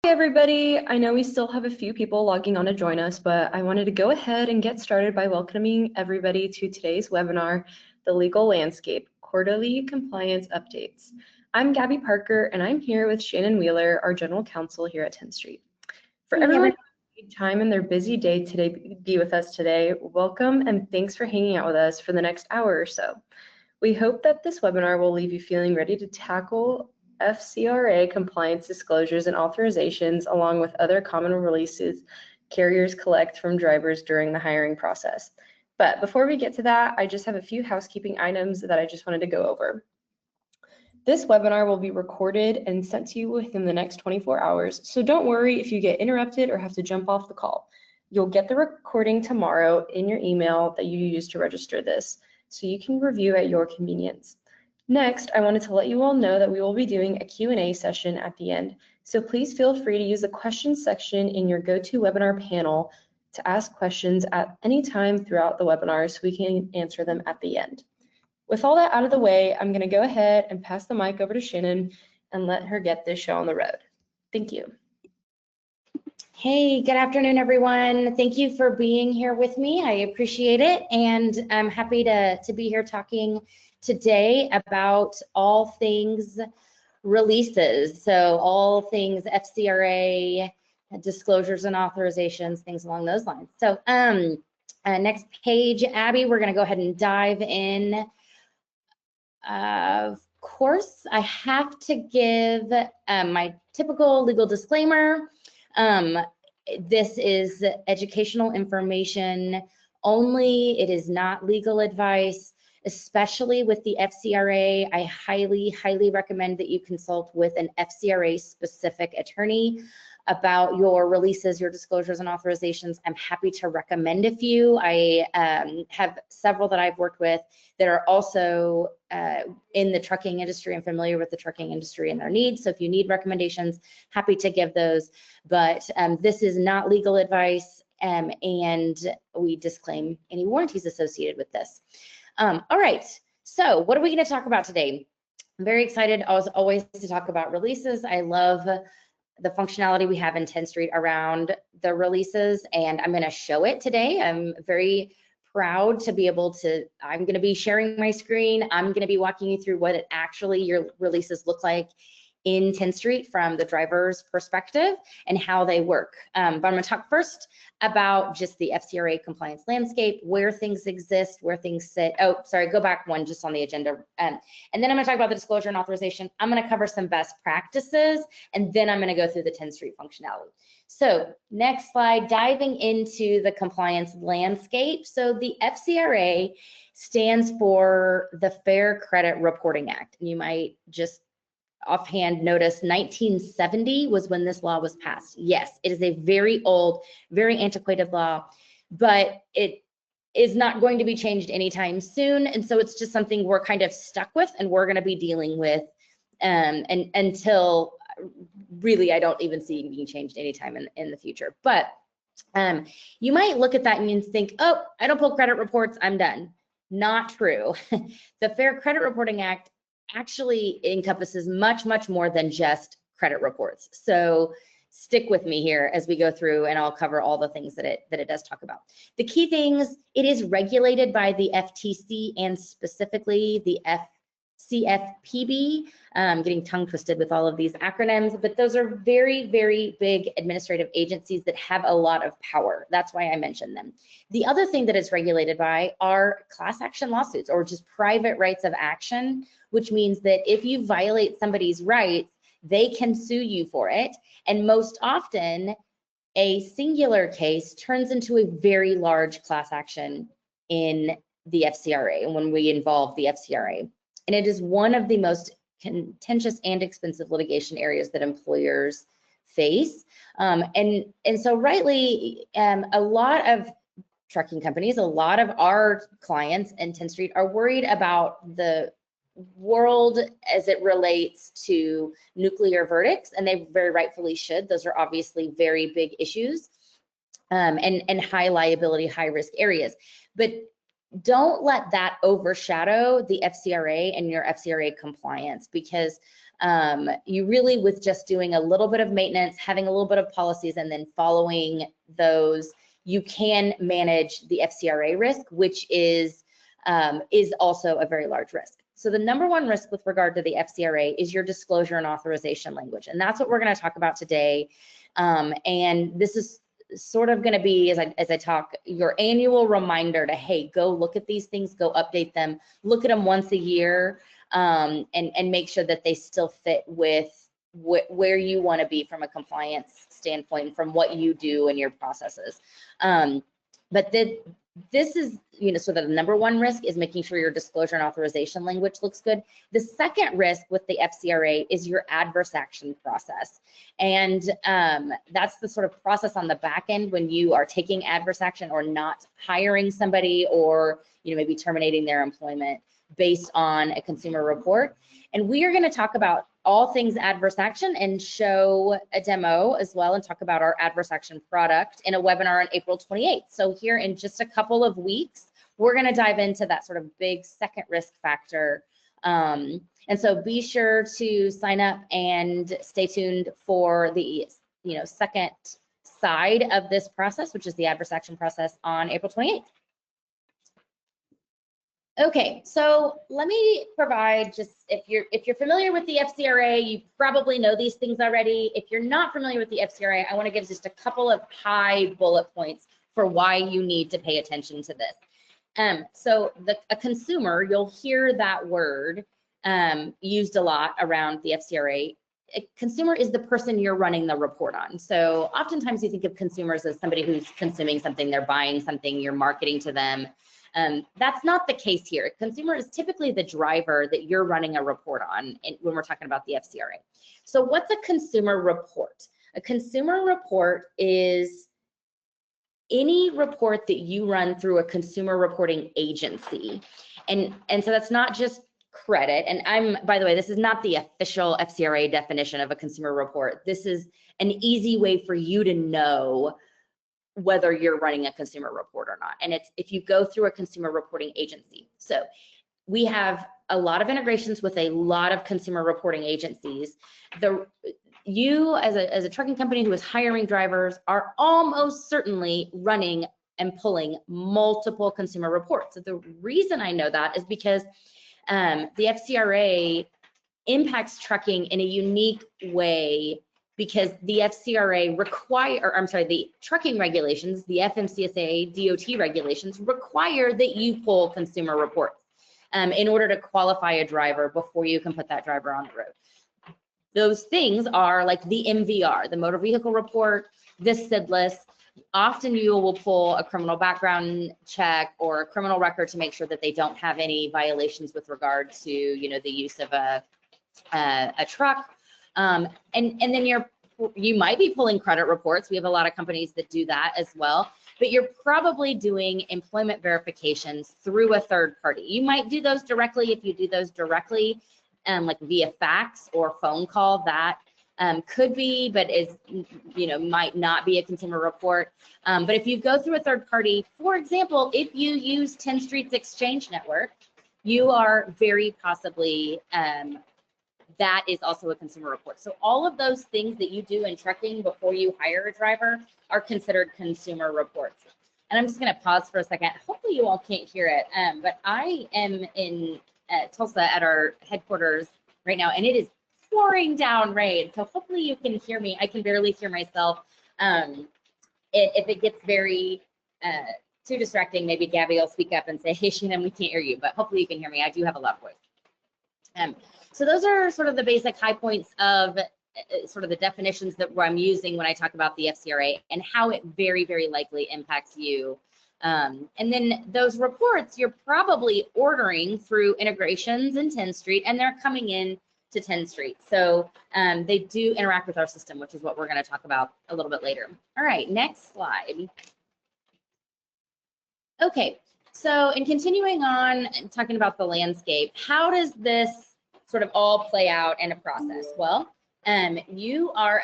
Hey everybody, I know we still have a few people logging on to join us, but I wanted to go ahead and get started by welcoming everybody to today's webinar, The Legal Landscape, Quarterly Compliance Updates. I'm Gabby Parker, and I'm here with Shannon Wheeler, our General Counsel here at Tenstreet. For everyone who made time in their busy day to be with us today, welcome and thanks for hanging out with us for the next hour or so. We hope that this webinar will leave you feeling ready to tackle FCRA compliance disclosures and authorizations, along with other common releases carriers collect from drivers during the hiring process. But before we get to that, I just have a few housekeeping items that I just wanted to go over. This webinar will be recorded and sent to you within the next 24 hours, so don't worry if you get interrupted or have to jump off the call. You'll get the recording tomorrow in your email that you used to register this, so you can review at your convenience. Next, I wanted to let you all know that we will be doing a Q&A session at the end, so please feel free to use the questions section in your GoToWebinar panel to ask questions at any time throughout the webinar so we can answer them at the end. With all that out of the way, I'm going to go ahead and pass the mic over to Shannon and let her get this show on the road. Thank you. Hey, good afternoon, everyone. Thank you for being here with me. I appreciate it, and I'm happy to be here talking today about all things releases, so all things FCRA, disclosures and authorizations, things along those lines. So next page, Abby, we're going to go ahead and dive in. Of course, I have to give my typical legal disclaimer. This is educational information only. It is not legal advice. Especially with the FCRA, I highly recommend that you consult with an FCRA specific attorney about your releases, your disclosures and authorizations. I'm happy to recommend a few. I have several that I've worked with that are also in the trucking industry and familiar with the trucking industry and their needs. So if you need recommendations, happy to give those. But this is not legal advice, and we disclaim any warranties associated with this. All right, so what are we going to talk about today? I'm very excited, as always, to talk about releases. I love the functionality we have in Tenstreet around the releases, and I'm going to show it today. I'm very proud to be able to, I'm going to be sharing my screen. I'm going to be walking you through what it actually, your releases look like in Tenstreet from the driver's perspective and how they work. But I'm going to talk first about just the FCRA compliance landscape, where things exist, where things sit. Oh, sorry, go back one just on the agenda. And then I'm going to talk about the disclosure and authorization. I'm going to cover some best practices, and then I'm going to go through the Tenstreet functionality. So next slide, diving into the compliance landscape. So the FCRA stands for the Fair Credit Reporting Act. And you might just offhand notice 1970 was when this law was passed. Yes, it is a very old, very antiquated law, but it is not going to be changed anytime soon. And so it's just something we're kind of stuck with and we're going to be dealing with and until really I don't even see it being changed anytime in the future. But you might look at that and you think, oh, I don't pull credit reports, I'm done. Not true. The Fair Credit Reporting Act actually encompasses much more than just credit reports. So stick with me here as we go through and I'll cover all the things that it does talk about. The key things, it is regulated by the FTC and specifically the CFPB. Getting tongue twisted with all of these acronyms, but those are very big administrative agencies that have a lot of power. That's why I mentioned them. The other thing that it's regulated by are class action lawsuits or just private rights of action, which means that if you violate somebody's rights, they can sue you for it. And most often, a singular case turns into a very large class action in the FCRA and when we involve the FCRA. And it is one of the most contentious and expensive litigation areas that employers face. And so rightly, a lot of trucking companies, a lot of our clients in Tenstreet are worried about the world as it relates to nuclear verdicts, and they very rightfully should. Those are obviously very big issues and high liability, high risk areas. But don't let that overshadow the FCRA and your FCRA compliance, because You really, with just doing a little bit of maintenance, having a little bit of policies, and then following those, you can manage the FCRA risk, which is also a very large risk. So the number one risk with regard to the FCRA is your disclosure and authorization language. And that's what we're going to talk about today. And this is sort of going to be, as I talk, your annual reminder to, hey, go look at these things, go update them, look at them once a year, and make sure that they still fit with where you want to be from a compliance standpoint, from what you do and your processes. But this is, sort of the number one risk is making sure your disclosure and authorization language looks good. The second risk with the FCRA is your adverse action process. And that's the sort of process on the back end when you are taking adverse action or not hiring somebody, or maybe terminating their employment based on a consumer report. And we are going to talk about all things adverse action and show a demo as well, and talk about our adverse action product in a webinar on April 28th. So here in just a couple of weeks, we're going to dive into that sort of big second risk factor. And so be sure to sign up and stay tuned for the second side of this process, which is the adverse action process on April 28th. Okay, so let me provide just, if you're familiar with the FCRA, you probably know these things already. If you're not familiar with the FCRA, I want to give just a couple of high bullet points for why you need to pay attention to this. So a consumer, you'll hear that word used a lot around the FCRA. A consumer is the person you're running the report on. So oftentimes you think of consumers as somebody who's consuming something, they're buying something, you're marketing to them. That's not the case here. Consumer is typically the driver that you're running a report on when we're talking about the FCRA. So what's a consumer report? A consumer report is any report that you run through a consumer reporting agency. And so that's not just credit. And by the way, this is not the official FCRA definition of a consumer report. This is an easy way for you to know whether you're running a consumer report or not. And it's if you go through a consumer reporting agency. So we have a lot of integrations with a lot of consumer reporting agencies. You as a trucking company who is hiring drivers are almost certainly running and pulling multiple consumer reports. So the reason I know that is because the FCRA impacts trucking in a unique way, because the FCRA the trucking regulations, the FMCSA DOT regulations require that you pull consumer reports in order to qualify a driver before you can put that driver on the road. Those things are like the MVR, the motor vehicle report, the CDLIS. Often you will pull a criminal background check or a criminal record to make sure that they don't have any violations with regard to the use of a truck. And then you might be pulling credit reports. We have a lot of companies that do that as well, but you're probably doing employment verifications through a third party. You might do those directly. If you do those directly, like via fax or phone call, that could be, but is might not be a consumer report. But if you go through a third party, for example, if you use Tenstreet's exchange network, you are very possibly that is also a consumer report. So all of those things that you do in trucking before you hire a driver are considered consumer reports. And I'm just going to pause for a second. Hopefully you all can't hear it, but I am in Tulsa at our headquarters right now, and it is pouring down rain. So hopefully you can hear me. I can barely hear myself. If it gets very too distracting, maybe Gabby will speak up and say, hey, Shannon, we can't hear you, but hopefully you can hear me. I do have a loud voice. So those are sort of the basic high points of sort of the definitions that I'm using when I talk about the FCRA and how it very, very likely impacts you. And then those reports, you're probably ordering through integrations in Tenstreet, and they're coming in to Tenstreet. So they do interact with our system, which is what we're going to talk about a little bit later. All right, next slide. Okay, so in continuing on and talking about the landscape, how does this sort of all play out in a process? Well, you are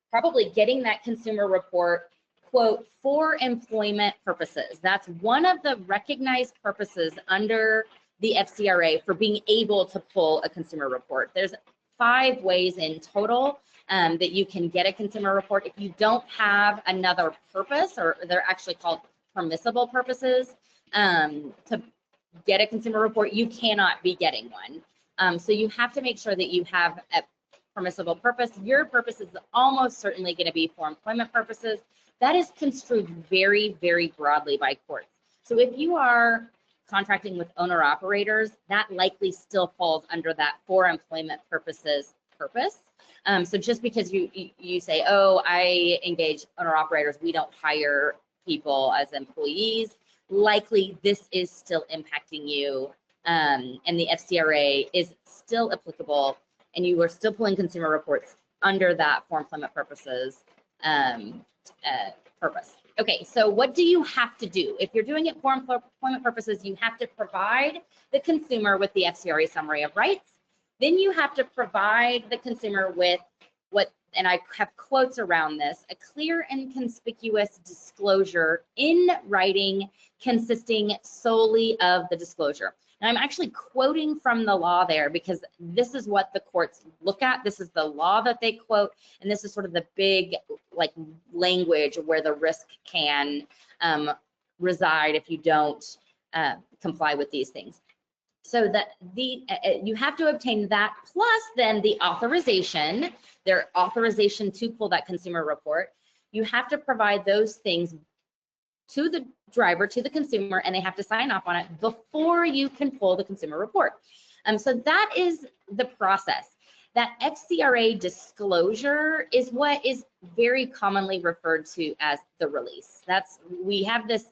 probably getting that consumer report, quote, for employment purposes. That's one of the recognized purposes under the FCRA for being able to pull a consumer report. There's 5 ways in total that you can get a consumer report. If you don't have another purpose, or they're actually called permissible purposes, to get a consumer report, you cannot be getting one. So you have to make sure that you have a permissible purpose. Your purpose is almost certainly going to be for employment purposes. That is construed very, very broadly by courts. So if you are contracting with owner-operators, that likely still falls under that for employment purposes purpose. So just because you say, oh, I engage owner-operators, we don't hire people as employees, likely this is still impacting you, and the FCRA is still applicable, and you are still pulling consumer reports under that for employment purposes purpose. Okay, so what do you have to do? If you're doing it for employment purposes, you have to provide the consumer with the FCRA summary of rights. Then you have to provide the consumer with what, and I have quotes around this, a clear and conspicuous disclosure in writing consisting solely of the disclosure. And I'm actually quoting from the law there because this is what the courts look at. This is the law that they quote, and this is sort of the big like language where the risk can reside if you don't comply with these things. So that you have to obtain that plus then the authorization, their authorization to pull that consumer report. You have to provide those things to the driver, to the consumer, and they have to sign off on it before you can pull the consumer report. So that is the process. That FCRA disclosure is what is very commonly referred to as the release. We have this,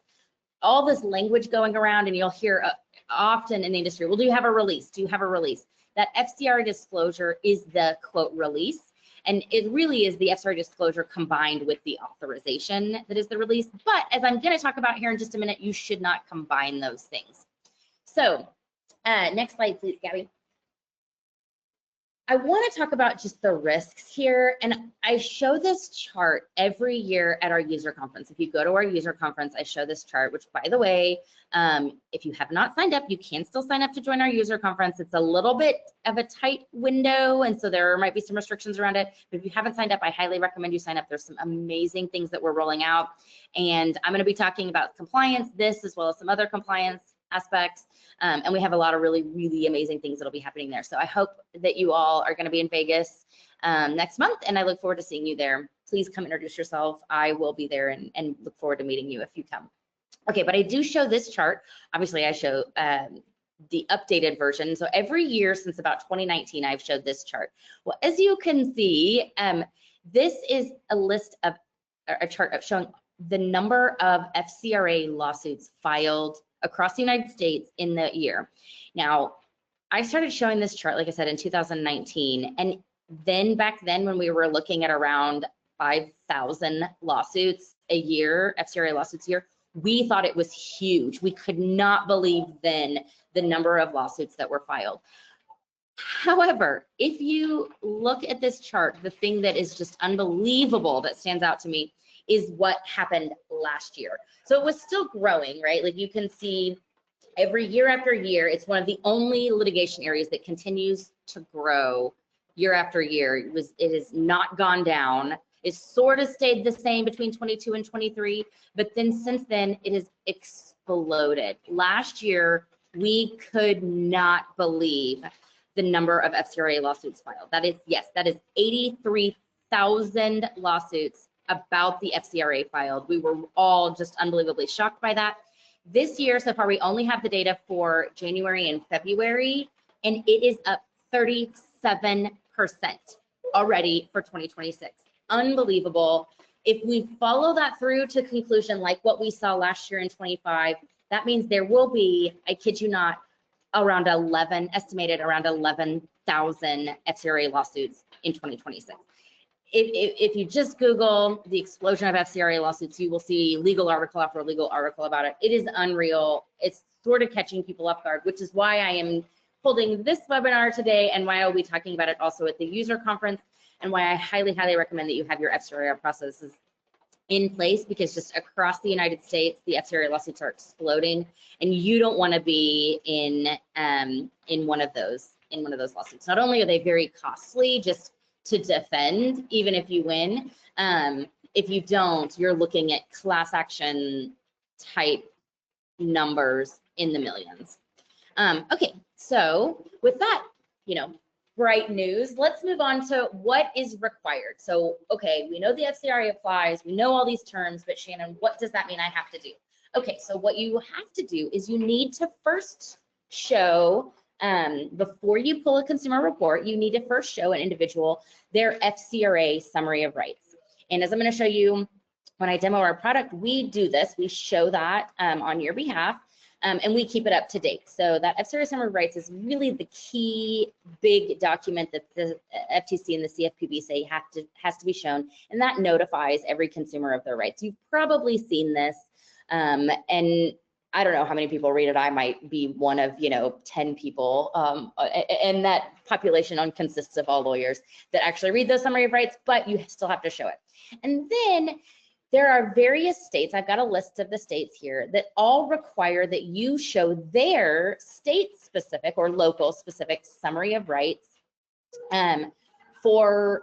all this language going around, and you'll hear often in the industry, well, do you have a release? Do you have a release? That FCRA disclosure is the quote release. And it really is the FCRA disclosure combined with the authorization that is the release. But as I'm going to talk about here in just a minute, you should not combine those things. So next slide, please, Gabby. I want to talk about just the risks here. And I show this chart every year at our user conference. If you go to our user conference, I show this chart, which by the way, if you have not signed up, you can still sign up to join our user conference. It's a little bit of a tight window, and so there might be some restrictions around it. But if you haven't signed up, I highly recommend you sign up. There's some amazing things that we're rolling out. And I'm going to be talking about compliance, this as well as some other compliance aspects. And we have a lot of really, really amazing things that'll be happening there. So I hope that you all are going to be in Vegas next month, and I look forward to seeing you there. Please come introduce yourself. I will be there and look forward to meeting you if you come. Okay, but I do show this chart. Obviously, I show the updated version. So every year since about 2019, I've showed this chart. Well, as you can see, this is a list of a chart of showing the number of FCRA lawsuits filed across the United States in the year. Now, I started showing this chart, like I said, in 2019. And then back then when we were looking at around 5,000 lawsuits a year, FCRA lawsuits a year, we thought it was huge. We could not believe then the number of lawsuits that were filed. However, if you look at this chart, the thing that is just unbelievable that stands out to me is what happened last year. So it was still growing, right? Like you can see every year after year, it's one of the only litigation areas that continues to grow year after year. It has not gone down. It's sort of stayed the same between 22 and 23, but then since then it has exploded. Last year, we could not believe the number of FCRA lawsuits filed. That is, yes, that is 83,000 lawsuits about the FCRA filed. We were all just unbelievably shocked by that. This year so far, we only have the data for January and February, and it is up 37% already for 2026. Unbelievable. If we follow that through to conclusion, like what we saw last year in 25, that means there will be, I kid you not, around 11, estimated around 11,000 FCRA lawsuits in 2026. If you just Google the explosion of FCRA lawsuits, you will see legal article after legal article about it. It is unreal. It's sort of catching people off guard, which is why I am holding this webinar today and why I'll be talking about it also at the user conference, and why I highly, highly recommend that you have your FCRA processes in place, because just across the United States, the FCRA lawsuits are exploding, and you don't want to be in one of those in one of those lawsuits. Not only are they very costly just to defend, even if you win, if you don't, you're looking at class action type numbers in the millions. Okay, so with that, bright news, let's move on to what is required. So, okay, we know the FCRA applies, we know all these terms, but Shannon, what does that mean I have to do? Okay, so what you have to do is you need to first show, before you pull a consumer report, you need to first show an individual their FCRA summary of rights. And as I'm going to show you when I demo our product, we do this, we show that on your behalf. And we keep it up to date. So that FCRA summary of rights is really the key big document that the FTC and the CFPB say has to be shown, and that notifies every consumer of their rights. You've probably seen this, and I don't know how many people read it. I might be one of 10 people, and that population consists of all lawyers that actually read the summary of rights, but you still have to show it. And then there are various states, I've got a list of the states here, that all require that you show their state-specific or local-specific summary of rights for,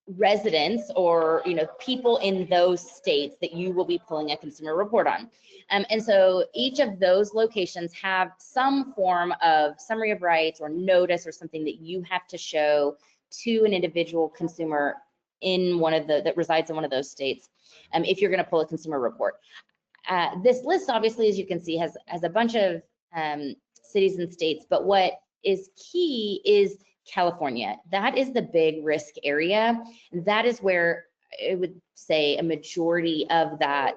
residents or, people in those states that you will be pulling a consumer report on. And so each of those locations have some form of summary of rights or notice or something that you have to show to an individual consumer in that resides in one of those states, if you're going to pull a consumer report. This list, obviously, as you can see, has a bunch of cities and states, but what is key is California. That is the big risk area. That is where I would say a majority of that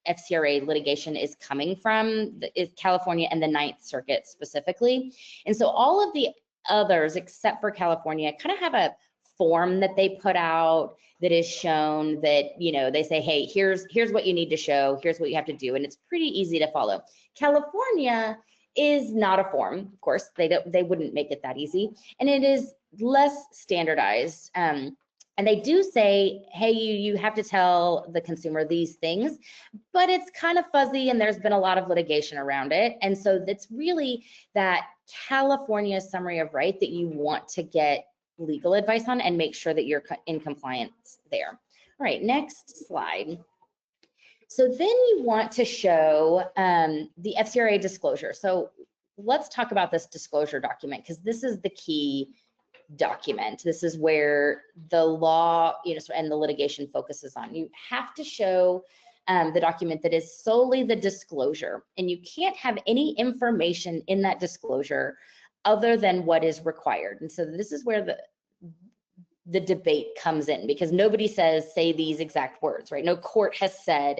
FCRA litigation is coming from, is California and the Ninth Circuit specifically. And so all of the others, except for California, kind of have a form that they put out that is shown that, they say, hey, here's what you need to show, here's what you have to do, and it's pretty easy to follow. California is not a form, of course, they wouldn't make it that easy, and it is less standardized. And they do say, hey, you have to tell the consumer these things, but it's kind of fuzzy and there's been a lot of litigation around it. And so it's really that California summary of right that you want to get legal advice on and make sure that you're in compliance there. All right, next slide. So then you want to show the FCRA disclosure. So let's talk about this disclosure document, because this is the key document. This is where the law, and the litigation focuses on. You have to show the document that is solely the disclosure, and you can't have any information in that disclosure other than what is required. And so this is where the debate comes in, because nobody says, say these exact words, right? No court has said,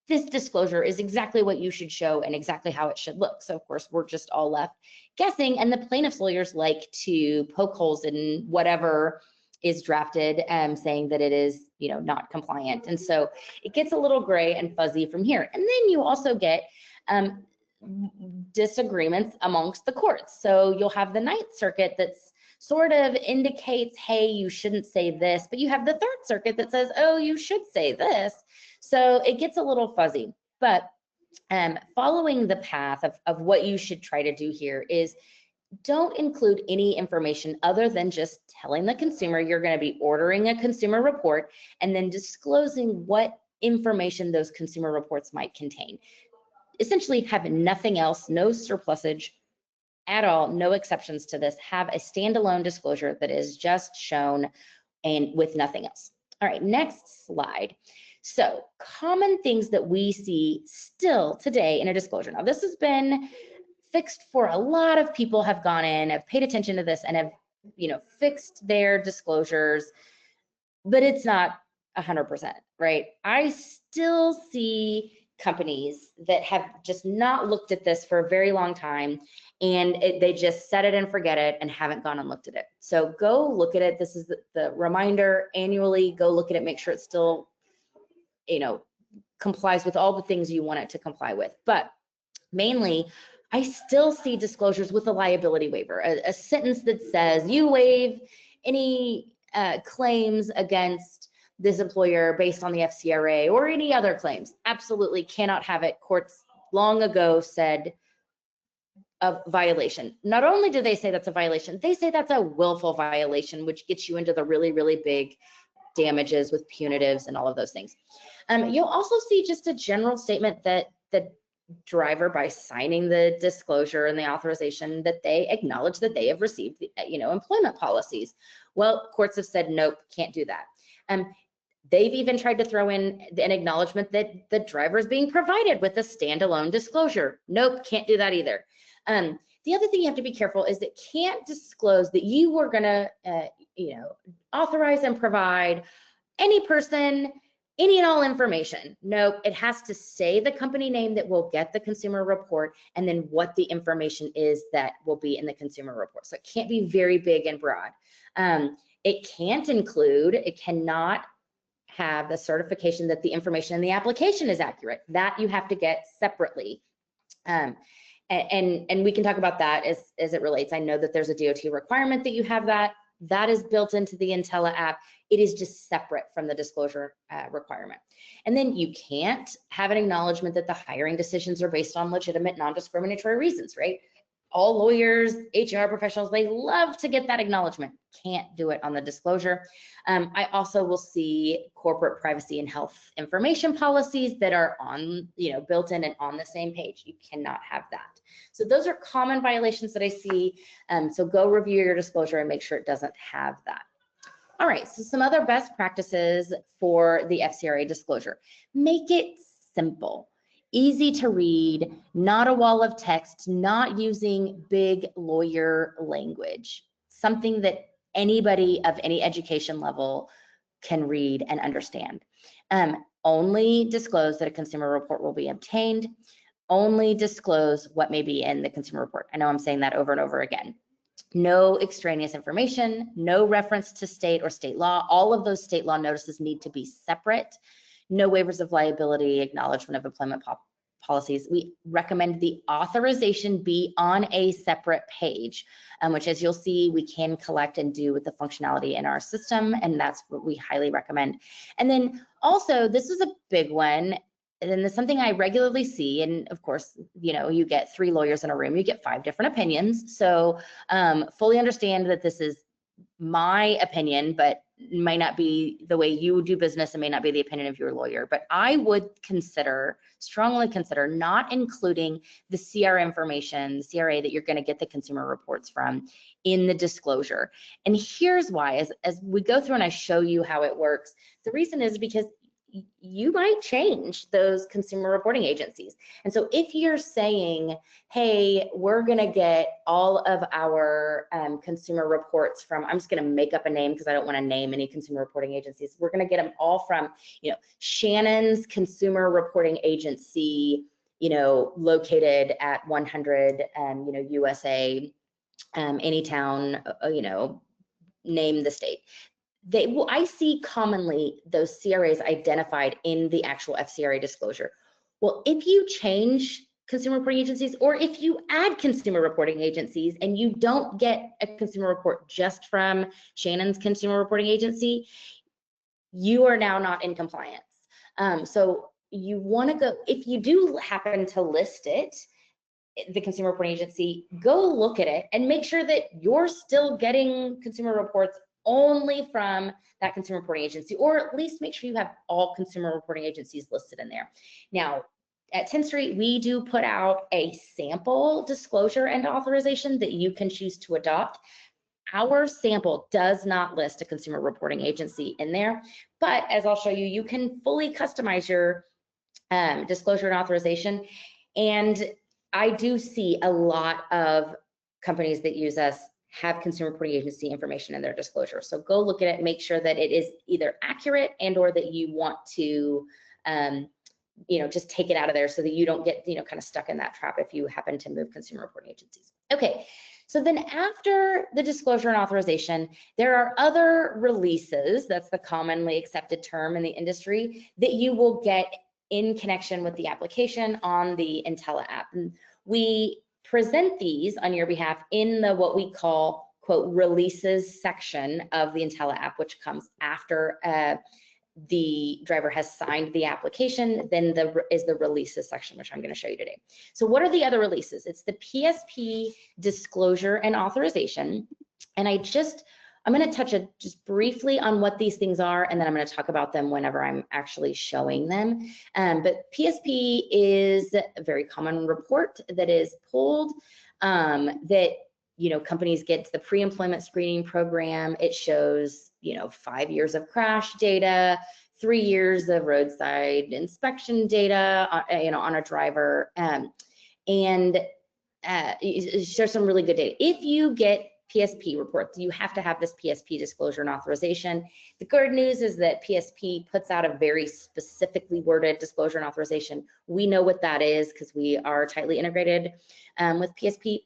this disclosure is exactly what you should show and exactly how it should look. So of course, we're just all left guessing, and the plaintiff's lawyers like to poke holes in whatever is drafted, saying that it is, not compliant. And so it gets a little gray and fuzzy from here. And then you also get disagreements amongst the courts. So you'll have the Ninth Circuit that's sort of indicates, hey, you shouldn't say this, but you have the Third Circuit that says, oh, you should say this. So it gets a little fuzzy. But following the path of what you should try to do here is don't include any information other than just telling the consumer you're going to be ordering a consumer report and then disclosing what information those consumer reports might contain. Essentially have nothing else, no surplusage at all, no exceptions to this. Have a standalone disclosure that is just shown and with nothing else. All right, next slide. So common things that we see still today in a disclosure. Now this has been fixed for a lot of people, have gone in, have paid attention to this and have, fixed their disclosures, but it's not 100%, right? I still see companies that have just not looked at this for a very long time, and they just set it and forget it and haven't gone and looked at it. So go look at it. This is the reminder annually. Go look at it, make sure it's still, complies with all the things you want it to comply with. But mainly, I still see disclosures with a liability waiver, a sentence that says you waive any claims against this employer based on the FCRA or any other claims. Absolutely cannot have it. Courts long ago said a violation. Not only do they say that's a violation, they say that's a willful violation, which gets you into the really, really big damages with punitives and all of those things. You'll also see just a general statement that the driver, by signing the disclosure and the authorization, that they acknowledge that they have received, employment policies. Well, courts have said, nope, can't do that. They've even tried to throw in an acknowledgement that the driver is being provided with a standalone disclosure. Nope, can't do that either. The other thing you have to be careful is that can't disclose that you were gonna, authorize and provide any person any and all information. Nope, it has to say the company name that will get the consumer report and then what the information is that will be in the consumer report. So it can't be very big and broad. It cannot have the certification that the information in the application is accurate. That you have to get separately. And we can talk about that as it relates. I know that there's a DOT requirement that you have that. That is built into the IntelliApp. It is just separate from the disclosure requirement. And then you can't have an acknowledgement that the hiring decisions are based on legitimate, non-discriminatory reasons, right? All lawyers, HR professionals, they love to get that acknowledgement. Can't do it on the disclosure. I also will see corporate privacy and health information policies that are on, built in and on the same page. You cannot have that. So those are common violations that I see. So go review your disclosure and make sure it doesn't have that. All right, so some other best practices for the FCRA disclosure. Make it simple. Easy to read, not a wall of text, not using big lawyer language, something that anybody of any education level can read and understand. Only disclose that a consumer report will be obtained. Only disclose what may be in the consumer report. I know I'm saying that over and over again. No extraneous information, no reference to state or state law. All of those state law notices need to be separate. No waivers of liability, acknowledgement of employment policies. We recommend the authorization be on a separate page, which, as you'll see, we can collect and do with the functionality in our system, and that's what we highly recommend. And then also, this is a big one, and it's something I regularly see, and of course, you get 3 lawyers in a room, you get 5 different opinions, so fully understand that this is my opinion, but might not be the way you do business and may not be the opinion of your lawyer. But I would strongly consider not including the CR information, the CRA that you're going to get the consumer reports from in the disclosure. And here's why, as we go through and I show you how it works, the reason is because you might change those consumer reporting agencies. And so if you're saying, hey, we're going to get all of our consumer reports from, I'm just going to make up a name because I don't want to name any consumer reporting agencies. We're going to get them all from, Shannon's Consumer Reporting Agency, located at 100, USA, Anytown, name the state. I see commonly those CRAs identified in the actual FCRA disclosure. Well, if you change consumer reporting agencies, or if you add consumer reporting agencies and you don't get a consumer report just from Shannon's Consumer Reporting Agency, you are now not in compliance. So you want to go, if you do happen to list it, the consumer reporting agency, go look at it and make sure that you're still getting consumer reports only from that consumer reporting agency, or at least make sure you have all consumer reporting agencies listed in there. Now, at Tenstreet, we do put out a sample disclosure and authorization that you can choose to adopt. Our sample does not list a consumer reporting agency in there, but as I'll show you, you can fully customize your disclosure and authorization. And I do see a lot of companies that use us have consumer reporting agency information in their disclosure. So go look at it, make sure that it is either accurate and or that you want to just take it out of there so that you don't get kind of stuck in that trap if you happen to move consumer reporting agencies. Okay, so then after the disclosure and authorization, there are other releases, that's the commonly accepted term in the industry, that you will get in connection with the application on the IntelliApp. And we present these on your behalf in the what we call, quote, releases section of the IntelliApp, which comes after the driver has signed the application, then is the releases section, which I'm going to show you today. So what are the other releases? It's the PSP disclosure and authorization. And I'm going to touch just briefly on what these things are, and then I'm going to talk about them whenever I'm actually showing them. But PSP is a very common report that is pulled that, you know, companies get to the pre-employment screening program. It shows, you know, 5 years of crash data, 3 years of roadside inspection data, you know, on a driver, and it shows some really good data. If you get PSP reports, you have to have this PSP disclosure and authorization. The good news is that PSP puts out a very specifically worded disclosure and authorization. We know what that is because we are tightly integrated with PSP.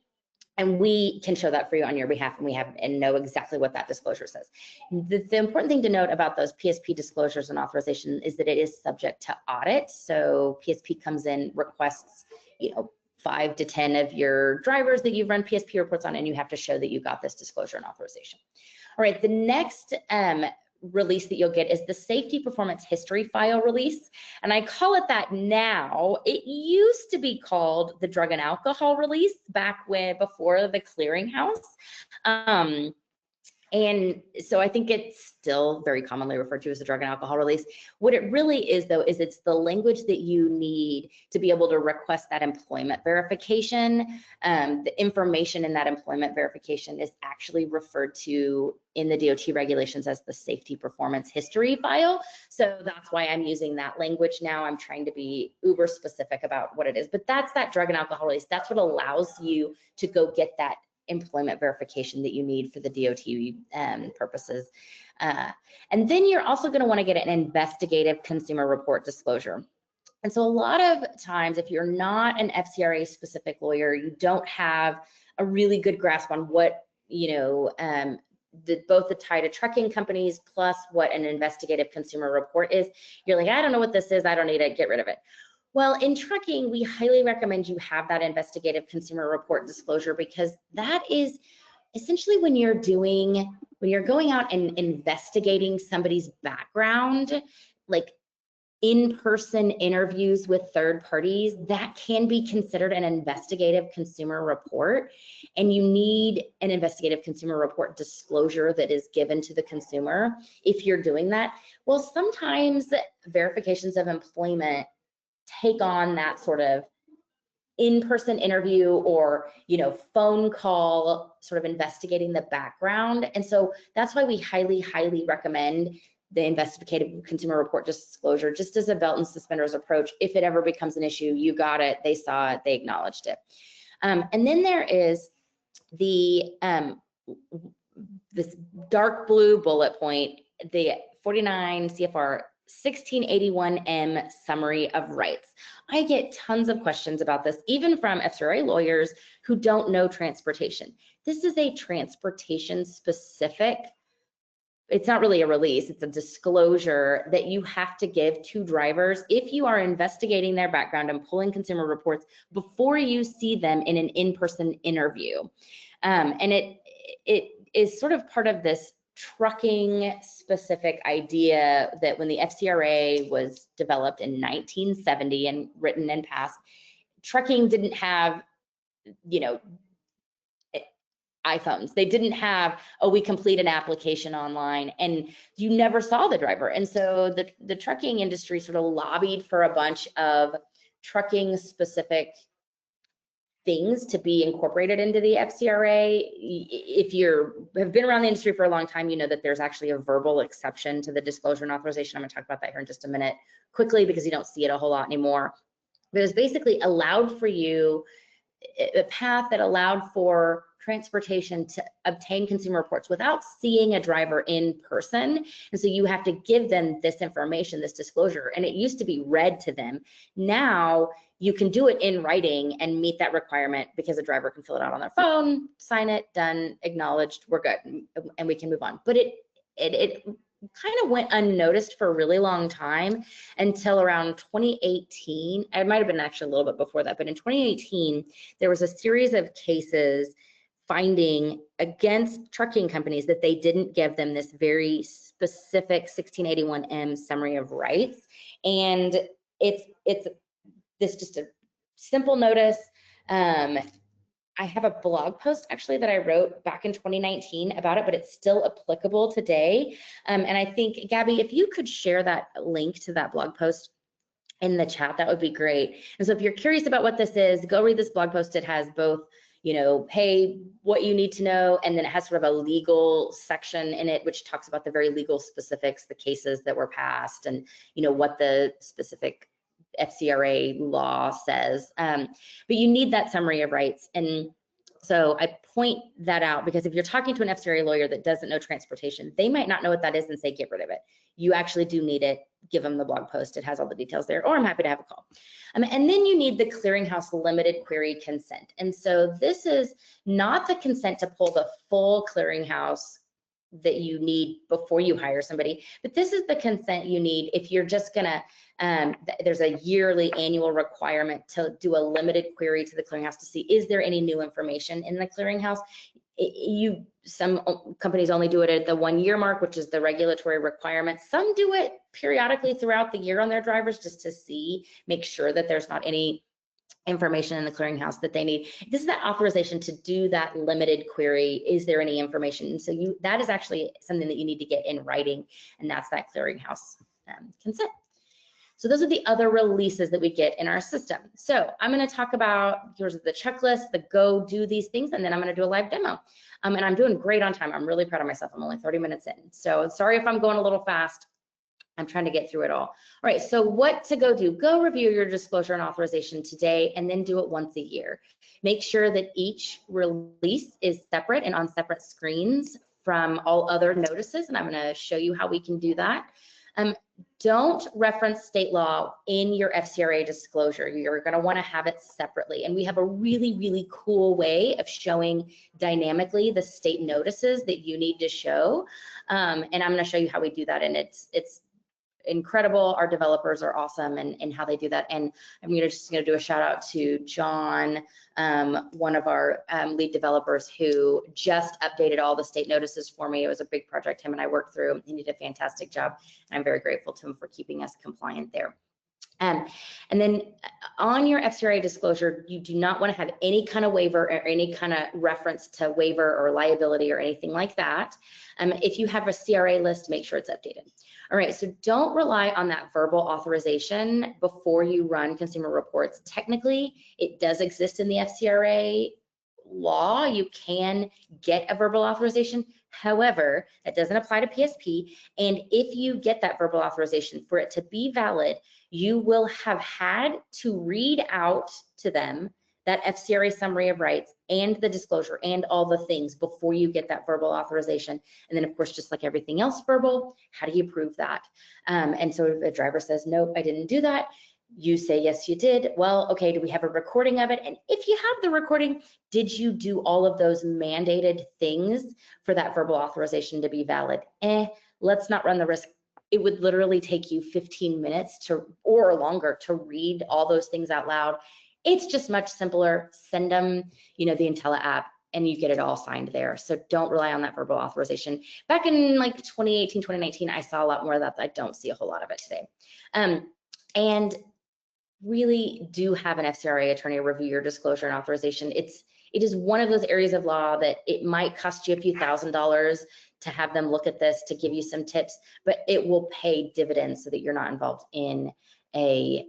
And we can show that for you on your behalf, and know exactly what that disclosure says. The important thing to note about those PSP disclosures and authorization is that it is subject to audit. So PSP comes in, requests, you know, 5 to 10 of your drivers that you've run PSP reports on, and you have to show that you got this disclosure and authorization. All right, the next release that you'll get is the safety performance history file release, and I call it that now. It used to be called the drug and alcohol release back before the clearinghouse, and so I think it's still very commonly referred to as the drug and alcohol release. What it really is, though, is it's the language that you need to be able to request that employment verification. The information in that employment verification is actually referred to in the DOT regulations as the safety performance history file. So that's why I'm using that language now. I'm trying to be uber specific about what it is, but that's that drug and alcohol release. That's what allows you to go get that employment verification that you need for the DOT purposes. And then you're also going to want to get an investigative consumer report disclosure. And so a lot of times, if you're not an FCRA specific lawyer, you don't have a really good grasp on what, you know, both the tie to trucking companies plus what an investigative consumer report is. You're like, I don't know what this is. I don't need it. Get rid of it. Well, in trucking, we highly recommend you have that investigative consumer report disclosure, because that is essentially when you're going out and investigating somebody's background, like in-person interviews with third parties, that can be considered an investigative consumer report, and you need an investigative consumer report disclosure that is given to the consumer if you're doing that. Well, sometimes verifications of employment take on that sort of in-person interview or, you know, phone call, sort of investigating the background. And so that's why we highly, highly recommend the investigative consumer report disclosure, just as a belt and suspenders approach. If it ever becomes an issue, you got it, they saw it, they acknowledged it. And then there is the this dark blue bullet point, the 49 CFR 1681M summary of rights. I get tons of questions about this, even from FCRA lawyers who don't know transportation. This is a transportation specific, it's not really a release, it's a disclosure that you have to give to drivers if you are investigating their background and pulling consumer reports before you see them in an in-person interview. And it is sort of part of this trucking specific idea that when the FCRA was developed in 1970 and written and passed, trucking didn't have, you know, iPhones. They didn't have, oh, we complete an application online, and you never saw the driver. And so the trucking industry sort of lobbied for a bunch of trucking specific things to be incorporated into the FCRA. If you have been around the industry for a long time, you know that there's actually a verbal exception to the disclosure and authorization. I'm going to talk about that here in just a minute quickly, because you don't see it a whole lot anymore. But it was basically allowed for you, a path that allowed for transportation to obtain consumer reports without seeing a driver in person. And so you have to give them this information, this disclosure, and it used to be read to them. Now you can do it in writing and meet that requirement, because a driver can fill it out on their phone, sign it, done, acknowledged, we're good, and we can move on. But it kind of went unnoticed for a really long time until around 2018. It might have been actually a little bit before that, but in 2018, there was a series of cases finding against trucking companies that they didn't give them this very specific 1681M summary of rights. And it's this just a simple notice. I have a blog post actually that I wrote back in 2019 about it, but it's still applicable today. And I think, Gabby, if you could share that link to that blog post in the chat, that would be great. And so if you're curious about what this is, go read this blog post. It has both, you know, hey, what you need to know, and then it has sort of a legal section in it, which talks about the very legal specifics, the cases that were passed, and, you know, what the specific FCRA law says. But you need that summary of rights. And so I point that out because if you're talking to an FCRA lawyer that doesn't know transportation, they might not know what that is and say, get rid of it. You actually do need it. Give them the blog post. It has all the details there, or I'm happy to have a call. And then you need the clearinghouse limited query consent. And so this is not the consent to pull the full clearinghouse that you need before you hire somebody, but this is the consent you need if you're just gonna, there's a yearly annual requirement to do a limited query to the clearinghouse to see, is there any new information in the clearinghouse? Some companies only do it at the 1 year mark, which is the regulatory requirement. Some do it periodically throughout the year on their drivers just to see, make sure that there's not any information in the clearinghouse that they need. This is that authorization to do that limited query. Is there any information? And so that is actually something that you need to get in writing, and that's that clearinghouse consent. So those are the other releases that we get in our system. So I'm going to talk about, here's the checklist, the go do these things, and then I'm going to do a live demo. And I'm doing great on time. I'm really proud of myself. I'm only 30 minutes in. So sorry if I'm going a little fast. I'm trying to get through it all. All right, so what to go do? Go review your disclosure and authorization today, and then do it once a year. Make sure that each release is separate and on separate screens from all other notices, and I'm going to show you how we can do that. Don't reference state law in your FCRA disclosure. You're going to want to have it separately. And we have a really, really cool way of showing dynamically the state notices that you need to show. And I'm going to show you how we do that. And it's incredible. Our developers are awesome and how they do that. And I'm just going to do a shout out to John, one of our lead developers, who just updated all the state notices for me. It was a big project him and I worked through. He did a fantastic job. And I'm very grateful to him for keeping us compliant there. And then on your FCRA disclosure, you do not want to have any kind of waiver or any kind of reference to waiver or liability or anything like that. If you have a CRA list, make sure it's updated. All right, so don't rely on that verbal authorization before you run consumer reports. Technically, it does exist in the FCRA law. You can get a verbal authorization. However, that doesn't apply to PSP. And if you get that verbal authorization, for it to be valid, you will have had to read out to them that FCRA summary of rights and the disclosure and all the things before you get that verbal authorization. And then of course, just like everything else verbal, how do you prove that? And so if a driver says, nope, I didn't do that, you say, yes, you did. Well, okay, do we have a recording of it? And if you have the recording, did you do all of those mandated things for that verbal authorization to be valid? Let's not run the risk. It would literally take you 15 minutes or longer to read all those things out loud. It's just much simpler. Send them, the IntelliApp, and you get it all signed there. So don't rely on that verbal authorization. Back in like 2018, 2019, I saw a lot more of that. I don't see a whole lot of it today. And really do have an FCRA attorney review your disclosure and authorization. It is one of those areas of law that it might cost you a few $1,000s to have them look at this, to give you some tips, but it will pay dividends so that you're not involved in a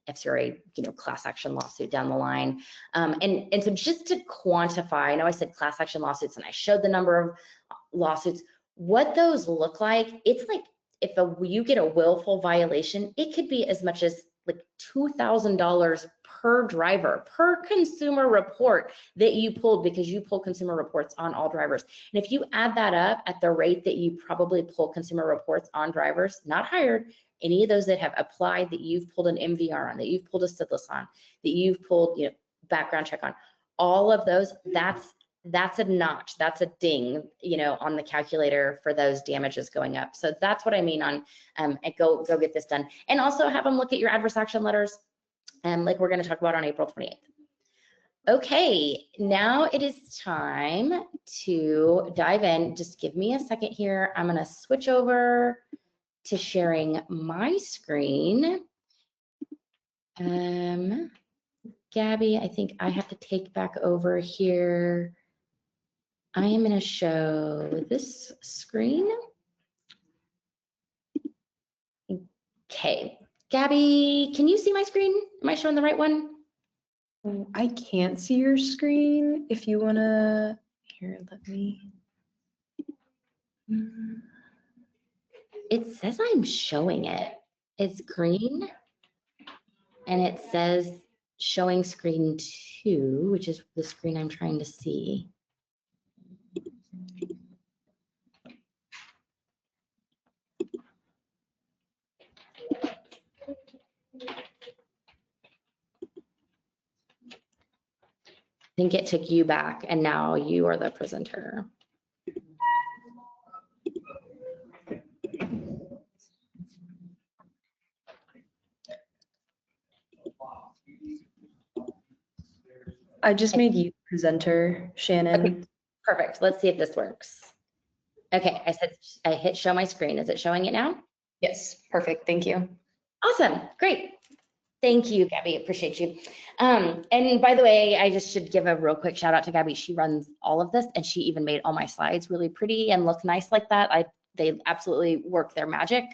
FCRA, class action lawsuit down the line. And so just to quantify, I know I said class action lawsuits and I showed the number of lawsuits, what those look like, it's like if you get a willful violation, it could be as much as like $2,000 per driver, per consumer report that you pulled, because you pull consumer reports on all drivers. And if you add that up at the rate that you probably pull consumer reports on drivers, not hired, any of those that have applied, that you've pulled an MVR on, that you've pulled a CDLIS on, that you've pulled, background check on, all of those, that's a notch, that's a ding, on the calculator for those damages going up. So that's what I mean on go get this done. And also have them look at your adverse action letters, like we're going to talk about on April 28th. Okay, now it is time to dive in. Just give me a second here. I'm gonna switch over to sharing my screen. Gabby, I think I have to take back over here. I am gonna show this screen. Okay, Gabby, can you see my screen? Am I showing the right one? I can't see your screen. If you wanna, here, let me. It says I'm showing it. It's green and it says showing screen 2, which is the screen I'm trying to see. I think it took you back and now you are the presenter. I just made you presenter, Shannon. Okay, perfect. Let's see if this works. Okay, I hit show my screen. Is it showing it now? Yes, perfect, thank you. Awesome, great. Thank you, Gabby, appreciate you. And by the way, I just should give a real quick shout out to Gabby. She runs all of this and she even made all my slides really pretty and look nice like that. They absolutely work their magic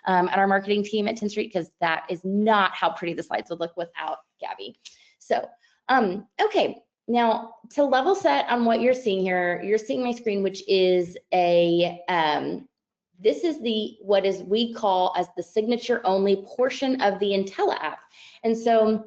at our marketing team at Tenstreet, because that is not how pretty the slides would look without Gabby. So, okay, now to level set on what you're seeing here, you're seeing my screen, which is a, this is what we call as the signature only portion of the IntelliApp. And so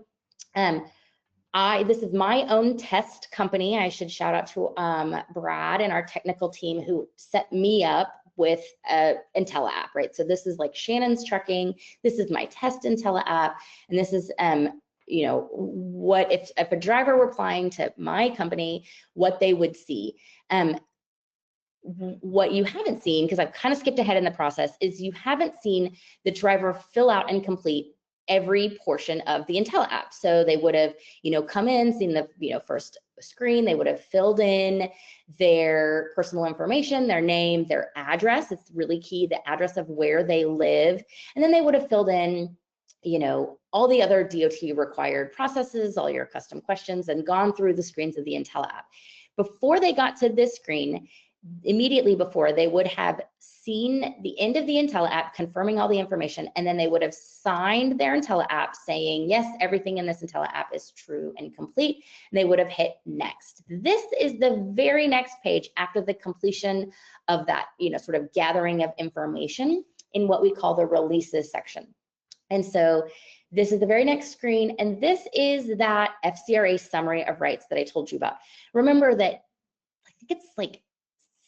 this is my own test company. I should shout out to Brad and our technical team who set me up with IntelliApp, right? So this is like Shannon's trucking. This is my test IntelliApp. And this is, you know, what if a driver were applying to my company, what they would see. What you haven't seen, because I've kind of skipped ahead in the process, is you haven't seen the driver fill out and complete every portion of the IntelliApp. So they would have, you know, come in, seen the, you know, first screen, they would have filled in their personal information, their name, their address. It's really key, the address of where they live. And then they would have filled in, you know, all the other DOT required processes, all your custom questions, and gone through the screens of the IntelliApp. Before they got to this screen, immediately before, they would have seen the end of the IntelliApp confirming all the information, and then they would have signed their IntelliApp saying, yes, everything in this IntelliApp is true and complete, and they would have hit next. This is the very next page after the completion of that, you know, sort of gathering of information in what we call the releases section. And so this is the very next screen, and this is that FCRA summary of rights that I told you about. Remember that I think it's like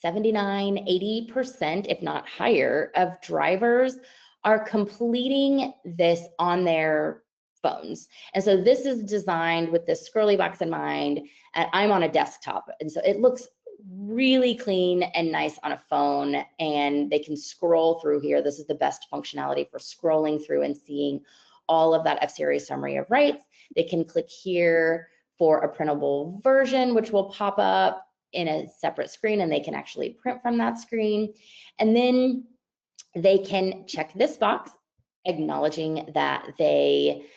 79, 80%, if not higher, of drivers are completing this on their phones. And so this is designed with this scrolly box in mind, and I'm on a desktop. And so it looks really clean and nice on a phone, and they can scroll through here. This is the best functionality for scrolling through and seeing all of that FCRA summary of rights. They can click here for a printable version, which will pop up in a separate screen, and they can actually print from that screen. And then they can check this box acknowledging that they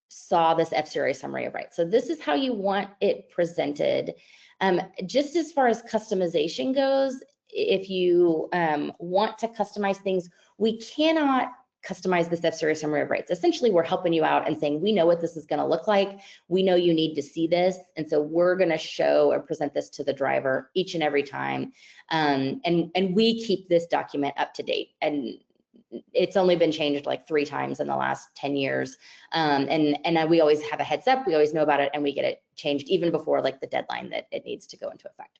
saw this FCRA summary of rights. So this is how you want it presented. Just as far as customization goes, if you want to customize things, we cannot customize this FCRA summary of rights. Essentially, we're helping you out and saying, we know what this is going to look like. We know you need to see this. And so we're going to show or present this to the driver each and every time. And we keep this document up to date. And it's only been changed like 3 times in the last 10 years. And we always have a heads up, we always know about it, and we get it changed even before like the deadline that it needs to go into effect.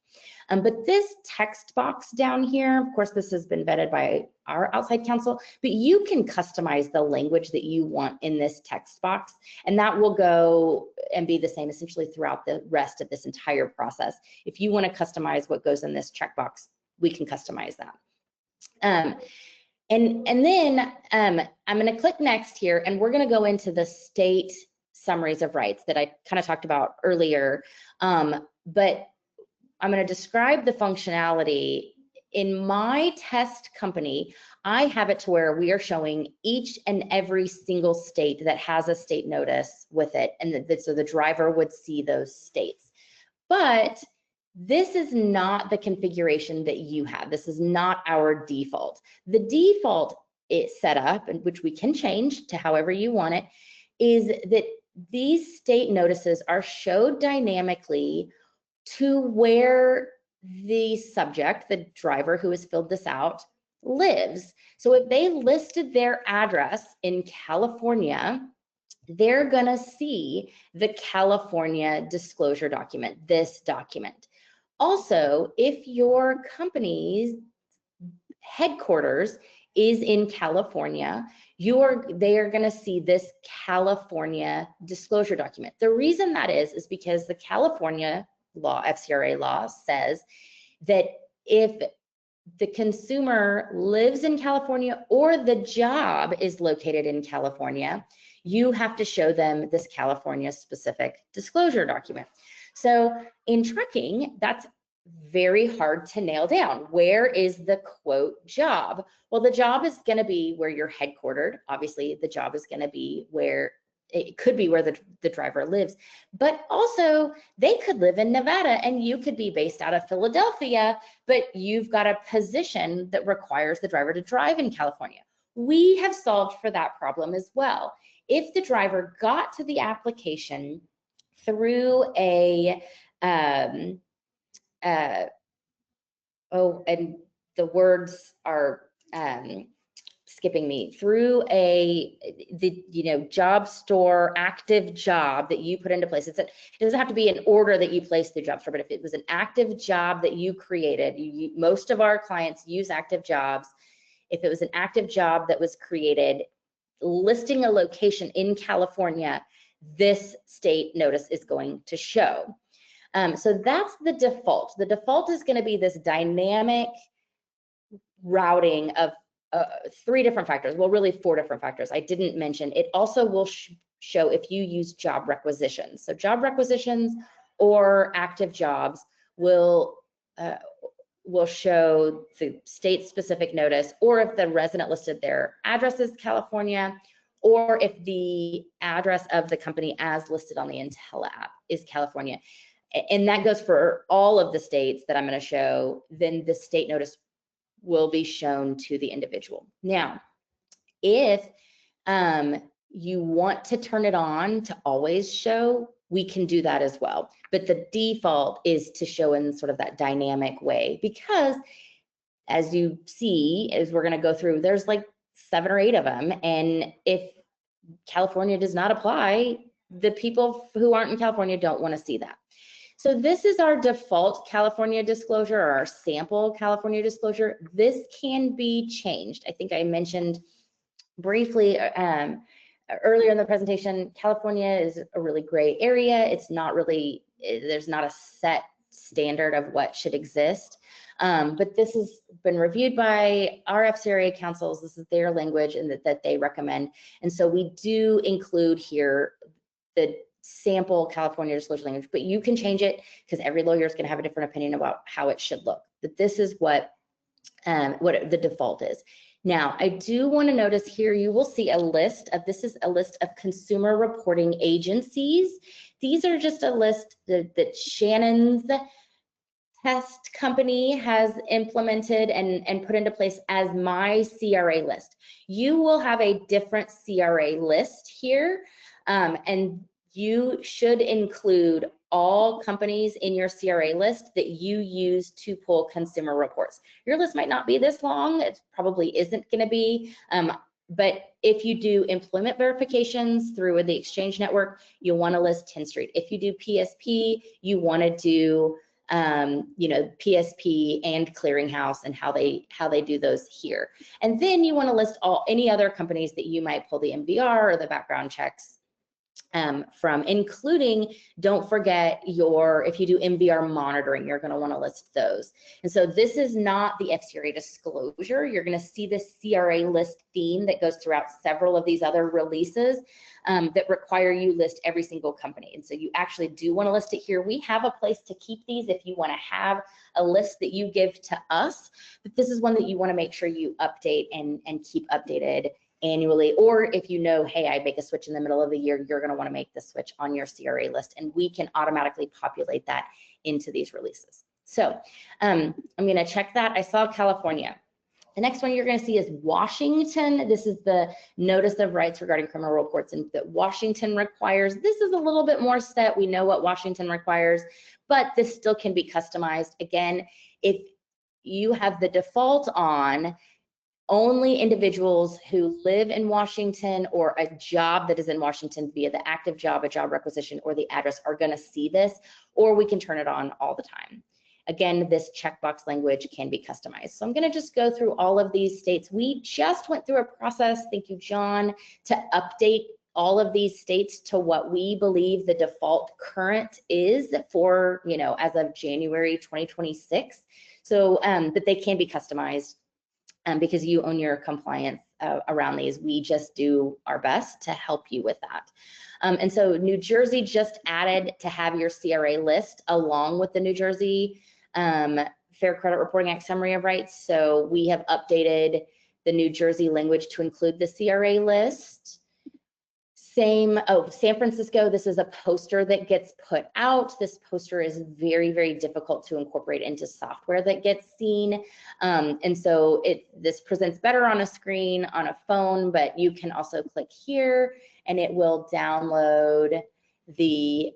But this text box down here, of course, this has been vetted by our outside counsel, but you can customize the language that you want in this text box, and that will go and be the same essentially throughout the rest of this entire process. If you want to customize what goes in this checkbox, we can customize that. And then I'm going to click next here, and we're going to go into the state summaries of rights that I kind of talked about earlier. But I'm going to describe the functionality. In my test company, I have it to where we are showing each and every single state that has a state notice with it, and so the driver would see those states. But this is not the configuration that you have. This is not our default. The default is set up, and which we can change to however you want it, is that these state notices are showed dynamically to where the subject, the driver who has filled this out, lives. So if they listed their address in California, they're gonna see the California disclosure document, this document. Also, if your company's headquarters is in California, they are gonna see this California disclosure document. The reason that is because the California law, FCRA law, says that if the consumer lives in California or the job is located in California, you have to show them this California specific disclosure document. So in trucking, that's very hard to nail down. Where is the quote job? Well, the job is going to be where you're headquartered. Obviously, the job is going to be where it could be where the driver lives, but also they could live in Nevada and you could be based out of Philadelphia, but you've got a position that requires the driver to drive in California. We have solved for that problem as well. If the driver got to the application through a, and the words are skipping me, through the job store active job that you put into place. It doesn't have to be an order that you place the job store, but if it was an active job that you created, most of our clients use active jobs. If it was an active job that was created listing a location in California, this state notice is going to show. So that's the default. The default is going to be this dynamic routing of 3 different factors. Well, really 4 different factors. I didn't mention. It also will show if you use job requisitions. So job requisitions or active jobs will show the state-specific notice, or if the resident listed their address is California, or if the address of the company as listed on the IntelliApp is California. And that goes for all of the states that I'm going to show. Then the state notice will be shown to the individual. Now, if you want to turn it on to always show, we can do that as well. But the default is to show in sort of that dynamic way, because as you see, as we're going to go through, there's like 7 or 8 of them. And if California does not apply, the people who aren't in California don't want to see that. So this is our default California disclosure, or our sample California disclosure. This can be changed. I think I mentioned briefly earlier in the presentation, California is a really gray area. It's not really, there's not a set standard of what should exist. But this has been reviewed by our FCRA counsels. This is their language and that they recommend. And so we do include here the sample California disclosure language, but you can change it because every lawyer is going to have a different opinion about how it should look. But this is what the default is. Now, I do want to notice here, you will see a list of, this is a list of consumer reporting agencies. These are just a list that Shannon's test company has implemented and put into place as my CRA list. You will have a different CRA list here, and you should include all companies in your CRA list that you use to pull consumer reports. Your list might not be this long, it probably isn't going to be, but if you do employment verifications through the exchange network, you'll want to list Tenstreet. If you do PSP, you want to do PSP and clearinghouse and how they do those here. And then you want to list any other companies that you might pull the MVR or the background checks from, including, don't forget if you do MVR monitoring, you're going to want to list those. And so this is not the FCRA disclosure. You're going to see the CRA list theme that goes throughout several of these other releases that require you list every single company. And so you actually do want to list it here. We have a place to keep these if you want to have a list that you give to us, but this is one that you want to make sure you update and keep updated annually, or if you know, hey, I make a switch in the middle of the year, you're going to want to make the switch on your CRA list, and we can automatically populate that into these releases. So I'm going to check that. I saw California. The next one you're going to see is Washington. This is the notice of rights regarding criminal reports, and that Washington requires. This is a little bit more set. We know what Washington requires, but this still can be customized. Again, if you have the default on, only individuals who live in Washington or a job that is in Washington via the active job, a job requisition, or the address are going to see this, or we can turn it on all the time. Again, this checkbox language can be customized. So I'm going to just go through all of these states. We just went through a process, thank you, John, to update all of these states to what we believe the default current is for, as of January 2026. So, but they can be customized. Because you own your compliance around these. We just do our best to help you with that. And so New Jersey just added to have your CRA list along with the New Jersey Fair Credit Reporting Act Summary of Rights. So we have updated the New Jersey language to include the CRA list. San Francisco, this is a poster that gets put out. This poster is very, very difficult to incorporate into software that gets seen. And so this presents better on a screen, on a phone, but you can also click here and it will download the